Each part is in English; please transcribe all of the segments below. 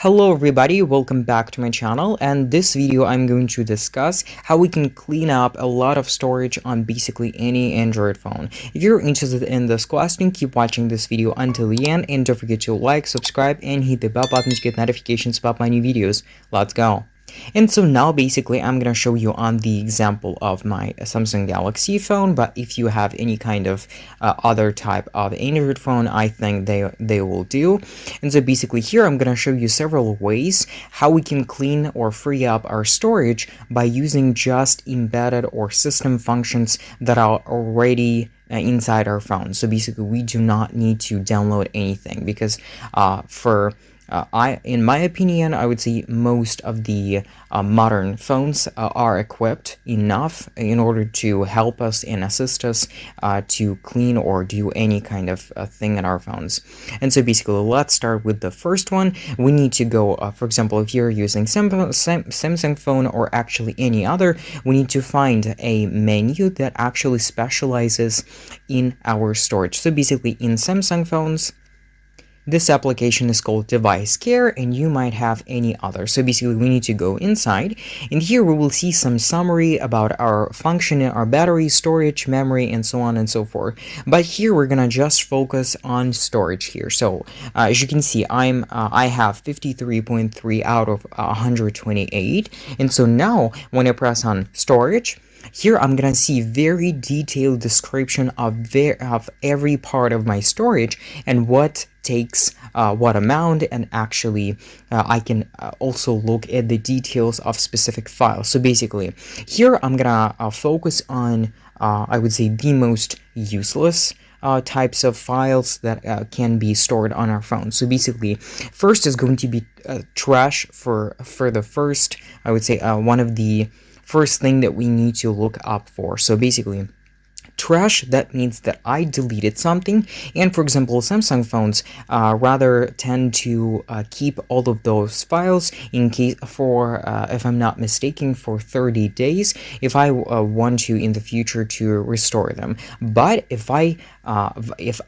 Hello everybody, welcome back to my channel, and this video I'm going to discuss how we can clean up a lot of storage on basically any Android phone. If you're interested in this question, keep watching this video until the end, and don't forget to like, subscribe, and hit the bell button to get notifications about my new videos. Let's go! And so now basically I'm gonna show you on the example of my Samsung Galaxy phone, but if you have any kind of other type of Android phone, I think they will do. And so basically here I'm gonna show you several ways how we can clean or free up our storage by using just embedded or system functions that are already inside our phone. So basically we do not need to download anything because in my opinion, I would say most of the modern phones are equipped enough in order to help us and assist us to clean or do any kind of thing in our phones. And so basically, let's start with the first one. We need to go, for example, if you're using Samsung phone or actually any other, we need to find a menu that actually specializes in our storage. So basically, in Samsung phones, this application is called Device Care, and you might have any other. So basically we need to go inside, and here we will see some summary about our function, our battery, storage, memory, and so on and so forth. But here we're gonna just focus on storage here. So as you can see, I have 53.3 out of 128, and so now when I press on storage, here I'm gonna see very detailed description of every part of my storage and what takes what amount, and actually I can also look at the details of specific files. So basically here I'm gonna focus on I would say the most useless types of files that can be stored on our phone. So basically first is going to be trash for the first, I would say one of the first thing that we need to look up for. So basically trash, that means that I deleted something, and for example Samsung phones rather tend to keep all of those files in case for if I'm not mistaken for 30 days if I want to in the future to restore them. But if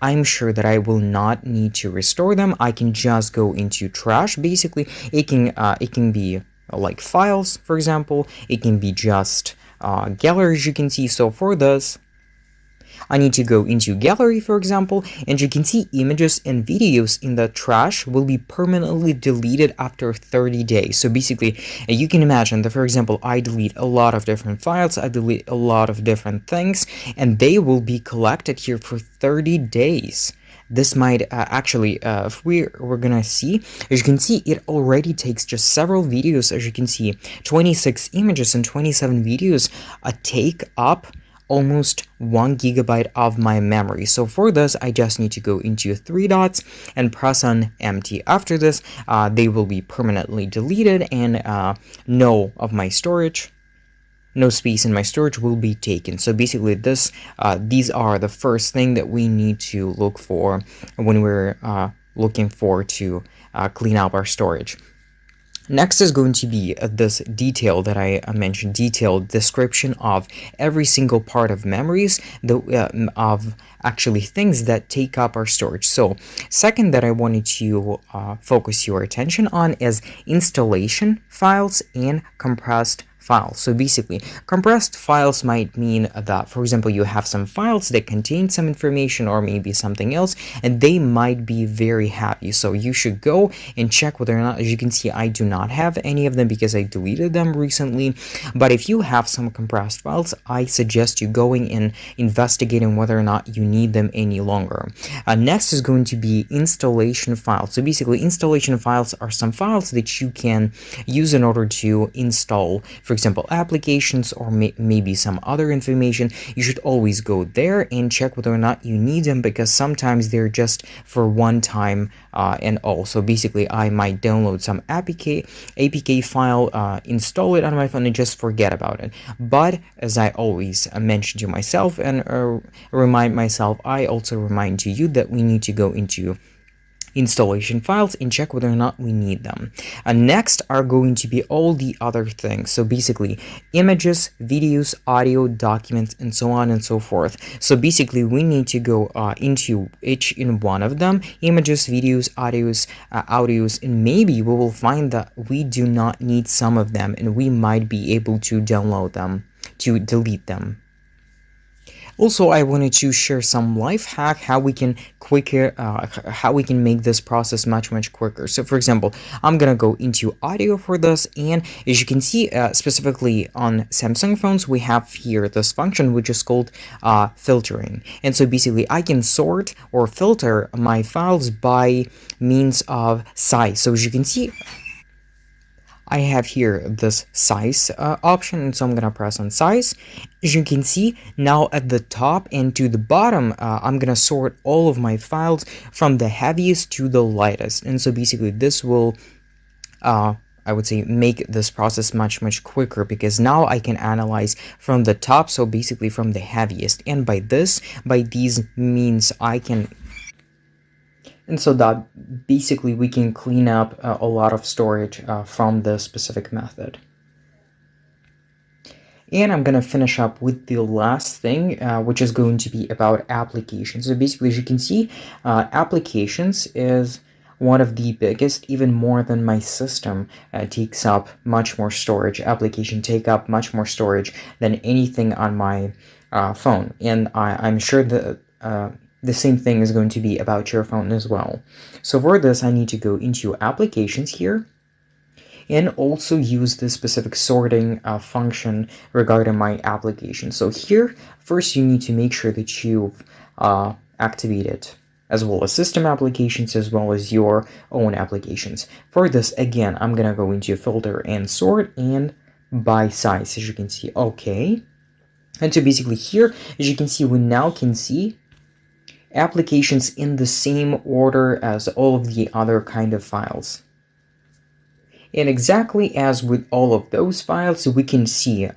I'm sure that I will not need to restore them, I can just go into trash. Basically it can be like files, for example, it can be just galleries, you can see. So for this I need to go into gallery, for example, and you can see images and videos in the trash will be permanently deleted after 30 days. So basically, you can imagine that, for example, I delete a lot of different files, I delete a lot of different things, and they will be collected here for 30 days. This might actually, if we're gonna see, as you can see, it already takes just several videos. As you can see, 26 images and 27 videos take up almost 1 GB of my memory. So for this I just need to go into 3 dots and press on empty. After this they will be permanently deleted, and no space in my storage will be taken. So basically these are the first thing that we need to look for when we're looking for to clean up our storage. Next is going to be this detail that I mentioned, detailed description of every single part of memories, of actually things that take up our storage. So second that I wanted to focus your attention on is installation files and compressed files. So basically, compressed files might mean that, for example, you have some files that contain some information or maybe something else, and they might be very heavy. So you should go and check whether or not, as you can see, I do not have any of them because I deleted them recently. But if you have some compressed files, I suggest you going and investigating whether or not you need them any longer. Next is going to be installation files. So basically, installation files are some files that you can use in order to install, for example, applications or maybe some other information. You should always go there and check whether or not you need them, because sometimes they're just for one time and all. So basically I might download some APK file, install it on my phone and just forget about it. But as I always mention to myself and remind myself, I also remind to you that we need to go into installation files and check whether or not we need them. Next are going to be all the other things. So basically images, videos, audio, documents, and so on and so forth. So basically we need to go into each in one of them: images, videos, audios, and maybe we will find that we do not need some of them and we might be able to download them, to delete them. Also, I wanted to share some life hack how we can make this process much quicker. So for example, I'm gonna go into audio for this, and as you can see, specifically on Samsung phones, we have here this function which is called filtering. And so basically I can sort or filter my files by means of size. So as you can see, I have here this size option, and so I'm gonna press on size. As you can see, now at the top and to the bottom, I'm gonna sort all of my files from the heaviest to the lightest. And so basically this will I would say make this process much quicker, because now I can analyze from the top, so basically from the heaviest, and by these means I can, and so that basically we can clean up a lot of storage from the specific method. And I'm going to finish up with the last thing, which is going to be about applications. So basically, as you can see, applications is one of the biggest, even more than my system. Takes up much more storage. Application take up much more storage than anything on my phone. And I'm sure that the same thing is going to be about your phone as well. So for this, I need to go into applications here and also use this specific sorting function regarding my application. So here, first you need to make sure that you've activated as well as system applications as well as your own applications. For this, again, I'm gonna go into filter and sort and by size, as you can see. Okay. And so basically here, as you can see, we now can see applications in the same order as all of the other kind of files. And exactly as with all of those files, we can see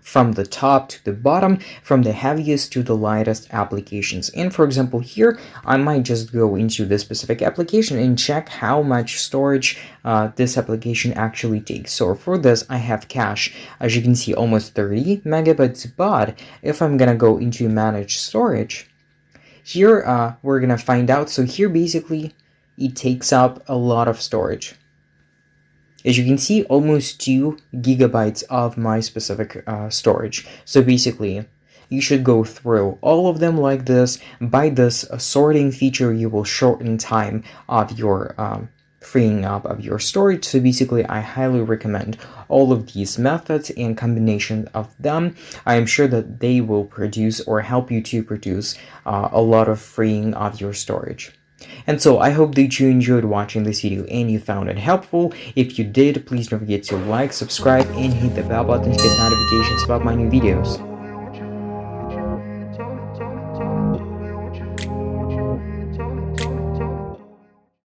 from the top to the bottom, from the heaviest to the lightest applications. And for example, here, I might just go into this specific application and check how much storage this application actually takes. So for this, I have cache, as you can see, almost 30 megabytes, but if I'm gonna go into manage storage, here we're gonna find out. So here basically it takes up a lot of storage. As you can see, almost 2 gigabytes of my specific storage. So basically, you should go through all of them like this. By this sorting feature, you will shorten time of your freeing up of your storage. So basically, I highly recommend all of these methods and combination of them. I am sure that they will produce or help you to produce a lot of freeing of your storage. And so I hope that you enjoyed watching this video and you found it helpful. If you did, please don't forget to like, subscribe, and hit the bell button to get notifications about my new videos.